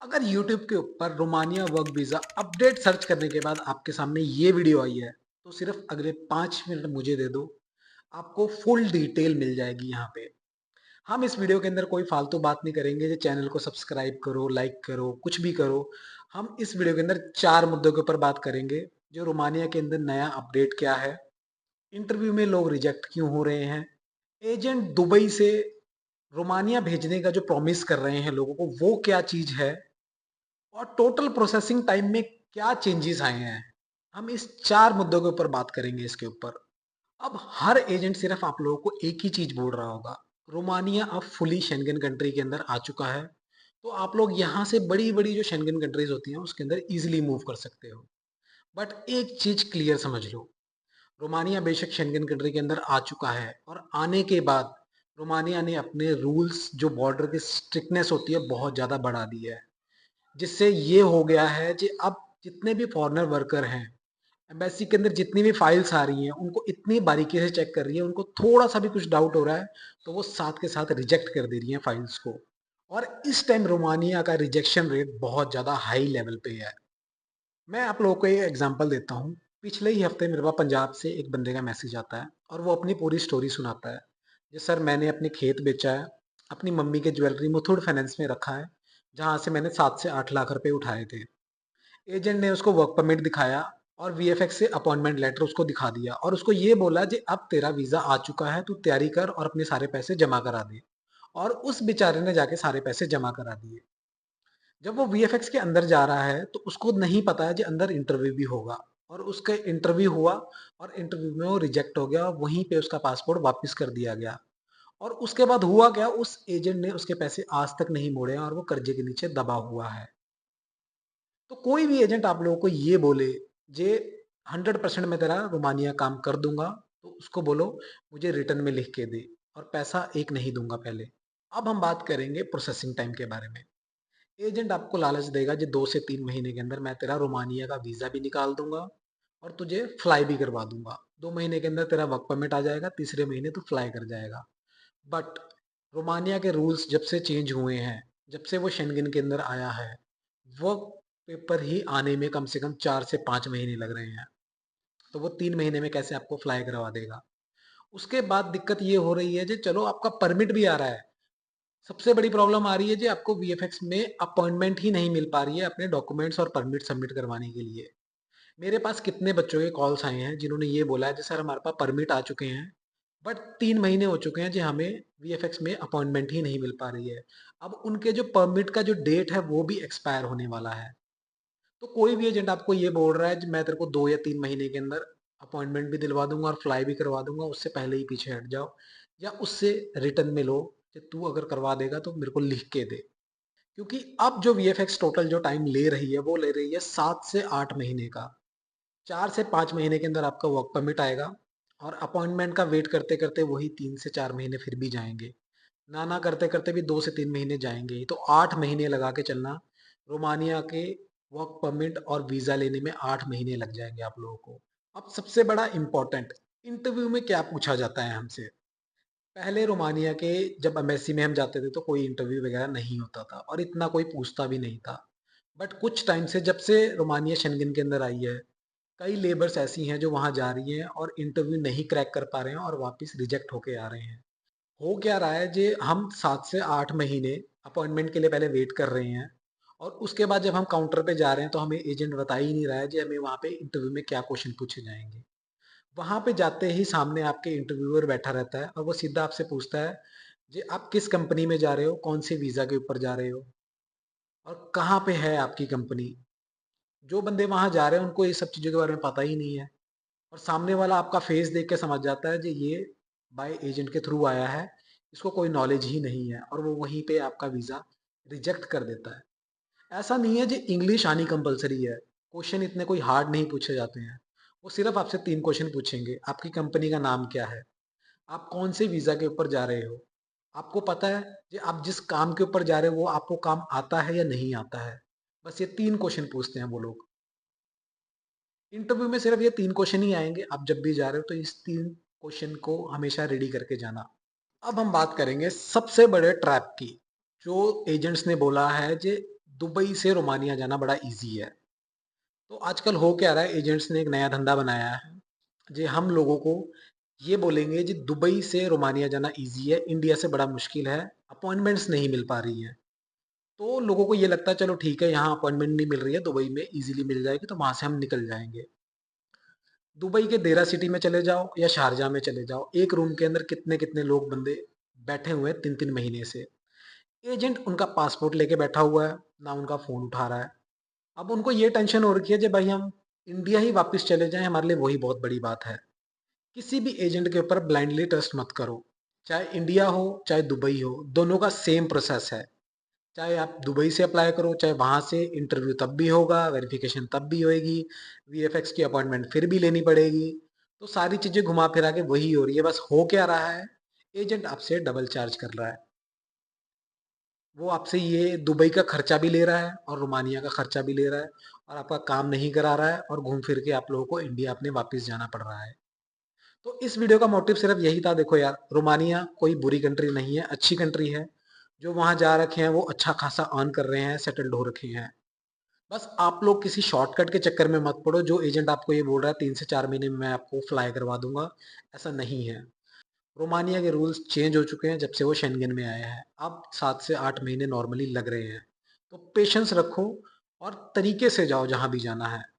अगर YouTube के ऊपर Romania work visa update search करने के बाद आपके सामने ये वीडियो आई है, तो सिर्फ अगले 5 मिनट मुझे दे दो, आपको फुल डिटेल मिल जाएगी यहाँ पे। हम इस वीडियो के अंदर कोई फालतू बात नहीं करेंगे, जो चैनल को सब्सक्राइब करो, लाइक करो, कुछ भी करो। हम इस वीडियो के अंदर 4 मुद्दों के ऊपर बात करेंगे, जो रोमानिया के अंदर नया अपडेट क्या है, इंटरव्यू में लोग रिजेक्ट क्यों हो रहे हैं, एजेंट दुबई से रोमानिया भेजने का जो प्रॉमिस कर रहे हैं लोगों को, वो क्या चीज़ है, और टोटल प्रोसेसिंग टाइम में क्या चेंजेस आए हैं। हम इस 4 मुद्दों के ऊपर बात करेंगे इसके ऊपर। अब हर एजेंट सिर्फ आप लोगों को एक ही चीज़ बोल रहा होगा, रोमानिया अब फुली शेंगन कंट्री के अंदर आ चुका है, तो आप लोग यहाँ से बड़ी-बड़ी जो शेंगन कंट्रीज़ होती हैं, उसके अंदर ईज़िली मूव कर सकते हो। बट एक चीज़ क्लियर समझ लो, रोमानिया बेशक शेंगन कंट्री के अंदर आ चुका है, और आने के बाद रोमानिया ने अपने रूल्स, जो बॉर्डर की स्ट्रिक्टनेस होती है, बहुत ज़्यादा बढ़ा दी है। जिससे ये हो गया है कि अब जितने भी फॉरेनर वर्कर हैं, एम्बेसी के अंदर जितनी भी फाइल्स आ रही हैं, उनको इतनी बारीकी से चेक कर रही है, उनको थोड़ा सा भी कुछ डाउट हो रहा है तो वो साथ के साथ रिजेक्ट कर दे रही हैं फाइल्स को। और इस टाइम रोमानिया का रिजेक्शन रेट बहुत ज़्यादा हाई लेवल पे है। मैं आप लोगों को एक एग्जांपल देता हूँ। पिछले ही हफ्ते मेरे पास पंजाब से एक बंदे का मैसेज आता है, और वो अपनी पूरी स्टोरी सुनाता है। जी सर, मैंने अपने खेत बेचा है, अपनी मम्मी के ज्वेलरी मुथूट फाइनेंस में रखा है, जहाँ से मैंने 7 से 8 लाख रुपए उठाए थे। एजेंट ने उसको वर्क परमिट दिखाया, और वीएफएक्स से अपॉइंटमेंट लेटर उसको दिखा दिया, और उसको ये बोला कि अब तेरा वीजा आ चुका है, तू तैयारी कर और अपने सारे पैसे जमा करा दे। और उस बेचारे ने जाके सारे पैसे जमा करा दिए। जब वो वीएफएक्स के अंदर जा रहा है, तो उसको नहीं पता है कि अंदर इंटरव्यू भी होगा। और उसका इंटरव्यू हुआ, और इंटरव्यू में वो रिजेक्ट हो गया, और वहीं पे उसका पासपोर्ट वापस कर दिया गया। और उसके बाद हुआ क्या, उस एजेंट ने उसके पैसे आज तक नहीं मोड़े हैं, और वो कर्जे के नीचे दबा हुआ है। तो कोई भी एजेंट आप लोगों को ये बोले जे 100% मैं तेरा रोमानिया काम कर दूंगा, तो उसको बोलो मुझे रिटर्न में लिख के दे, और पैसा एक नहीं दूंगा पहले। अब हम बात करेंगे प्रोसेसिंग टाइम के बारे में। एजेंट आपको लालच देगा कि 2 से 3 महीने के अंदर मैं तेरा रोमानिया का वीजा भी निकाल दूंगा, और तुझे फ्लाई भी करवा दूंगा। 2 महीने के अंदर तेरा वर्क परमिट आ जाएगा, तीसरे महीने तू फ्लाई कर जाएगा। बट रोमानिया के रूल्स जब से चेंज हुए हैं, जब से वो शेंगन के अंदर आया है, वो पेपर ही आने में कम से कम 4 से 5 महीने लग रहे हैं। तो वो 3 महीने में कैसे आपको फ्लाई करवा देगा। उसके बाद दिक्कत ये हो रही है कि चलो आपका परमिट भी आ रहा है, सबसे बड़ी प्रॉब्लम आ रही है कि आपको वीएफएक्स में अपॉइंटमेंट ही नहीं मिल पा रही है अपने डॉक्यूमेंट्स और परमिट सबमिट करवाने के लिए। मेरे पास कितने बच्चों के कॉल्स आए हैं जिन्होंने ये बोला है कि सर हमारे पास परमिट आ चुके हैं, बट 3 महीने हो चुके हैं जी, हमें वीएफएक्स में अपॉइंटमेंट ही नहीं मिल पा रही है। अब उनके जो परमिट का जो डेट है वो भी एक्सपायर होने वाला है। तो कोई भी एजेंट आपको ये बोल रहा है कि मैं तेरे को 2 या 3 महीने के अंदर अपॉइंटमेंट भी दिलवा दूंगा और फ्लाई भी करवा दूंगा, उससे पहले ही पीछे हट जाओ, या उससे रिटर्न में लो कि तू अगर करवा देगा तो मेरे को लिख के दे। क्योंकि अब जो वीएफएक्स टोटल जो टाइम ले रही है, वो ले रही है 7 से 8 महीने का। 4 से 5 महीने के अंदर आपका वर्क परमिट आएगा, और अपॉइंटमेंट का वेट करते करते वही 3 से 4 महीने फिर भी जाएंगे। ना ना करते करते भी 2 से 3 महीने जाएंगे ही, तो 8 महीने लगा के चलना। रोमानिया के वर्क परमिट और वीजा लेने में 8 महीने लग जाएंगे आप लोगों को। अब सबसे बड़ा इंपॉर्टेंट, इंटरव्यू में क्या पूछा जाता है हमसे। पहले रोमानिया के जब एम्बेसी में हम जाते थे, तो कोई इंटरव्यू वगैरह नहीं होता था, और इतना कोई पूछता भी नहीं था। बट कुछ टाइम से, जब से रोमानिया शेंगन के अंदर आई है, कई लेबर्स ऐसी हैं जो वहां जा रही हैं और इंटरव्यू नहीं क्रैक कर पा रहे हैं, और वापस रिजेक्ट होके आ रहे हैं। हो क्या रहा है जे, हम 7 से 8 महीने अपॉइंटमेंट के लिए पहले वेट कर रहे हैं, और उसके बाद जब हम काउंटर पे जा रहे हैं, तो हमें एजेंट बता ही नहीं रहा है जी हमें वहाँ पे इंटरव्यू में क्या क्वेश्चन पूछे जाएंगे। वहाँ पे जाते ही सामने आपके इंटरव्यूअर बैठा रहता है, और वो सीधा आपसे पूछता है जी आप किस कंपनी में जा रहे हो, कौन से वीज़ा के ऊपर जा रहे हो, और कहाँ पे है आपकी कंपनी। जो बंदे वहाँ जा रहे हैं उनको ये सब चीज़ों के बारे में पता ही नहीं है, और सामने वाला आपका फेस देख के समझ जाता है जी ये बाय एजेंट के थ्रू आया है, इसको कोई नॉलेज ही नहीं है, और वो वहीं पे आपका वीज़ा रिजेक्ट कर देता है। ऐसा नहीं है जी इंग्लिश आनी कंपलसरी है, क्वेश्चन इतने कोई हार्ड नहीं पूछे जाते हैं। वो सिर्फ आपसे 3 क्वेश्चन पूछेंगे, आपकी कंपनी का नाम क्या है, आप कौन से वीज़ा के ऊपर जा रहे हो, आपको पता है कि आप जिस काम के ऊपर जा रहे हो वो आपको काम आता है या नहीं आता है। बस ये 3 क्वेश्चन पूछते हैं वो लोग। इंटरव्यू में सिर्फ ये 3 क्वेश्चन ही आएंगे, आप जब भी जा रहे हो तो इस 3 क्वेश्चन को हमेशा रेडी करके जाना। अब हम बात करेंगे सबसे बड़े ट्रैप की, जो एजेंट्स ने बोला है कि दुबई से रोमानिया जाना बड़ा ईज़ी है। तो आजकल हो क्या रहा है, एजेंट्स ने एक नया धंधा बनाया है, जे हम लोगों को ये बोलेंगे जी दुबई से रोमानिया जाना ईज़ी है, इंडिया से बड़ा मुश्किल है, अपॉइंटमेंट्स नहीं मिल पा रही हैं। तो लोगों को ये लगता है चलो ठीक है, यहाँ अपॉइंटमेंट नहीं मिल रही है, दुबई में ईज़िली मिल जाएगी तो वहाँ से हम निकल जाएँगे। दुबई के देरा सिटी में चले जाओ या शारजाह में चले जाओ, एक रूम के अंदर कितने-कितने लोग बंदे बैठे हुए हैं 3-3 महीने से। एजेंट उनका पासपोर्ट लेके बैठा हुआ है, ना उनका फ़ोन उठा रहा है। अब उनको ये टेंशन हो रखी है, जे भाई हम इंडिया ही वापस चले जाएँ, हमारे लिए वही बहुत बड़ी बात है। किसी भी एजेंट के ऊपर ब्लाइंडली ट्रस्ट मत करो। चाहे इंडिया हो, चाहे दुबई हो, दोनों का सेम प्रोसेस है। चाहे आप दुबई से अप्लाई करो, चाहे वहाँ से इंटरव्यू तब भी होगा, वेरिफिकेशन तब भी होएगी, वीएफएक्स की अपॉइंटमेंट फिर भी लेनी पड़ेगी। तो सारी चीज़ें घुमा फिरा के वही हो रही है, बस हो क्या रहा है, एजेंट आपसे डबल चार्ज कर रहा है। वो आपसे ये दुबई का खर्चा भी ले रहा है और रोमानिया का खर्चा भी ले रहा है और आपका काम नहीं करा रहा है और घूम फिर के आप लोगों को इंडिया अपने वापस जाना पड़ रहा है। तो इस वीडियो का मोटिव सिर्फ यही था, देखो यार रोमानिया कोई बुरी कंट्री नहीं है, अच्छी कंट्री है। जो वहाँ जा रखे हैं वो अच्छा खासा अर्न कर रहे हैं, सेटल्ड हो रखे हैं। बस आप लोग किसी शॉर्टकट के चक्कर में मत पड़ो, जो एजेंट आपको ये बोल रहा है 3 से 4 महीने में मैं आपको फ्लाई करवा दूंगा, ऐसा नहीं है। रोमानिया के रूल्स चेंज हो चुके हैं जब से वो शेंगेन में आया है। अब 7 से 8 महीने नॉर्मली लग रहे हैं। तो पेशेंस रखो और तरीके से जाओ जहाँ भी जाना है।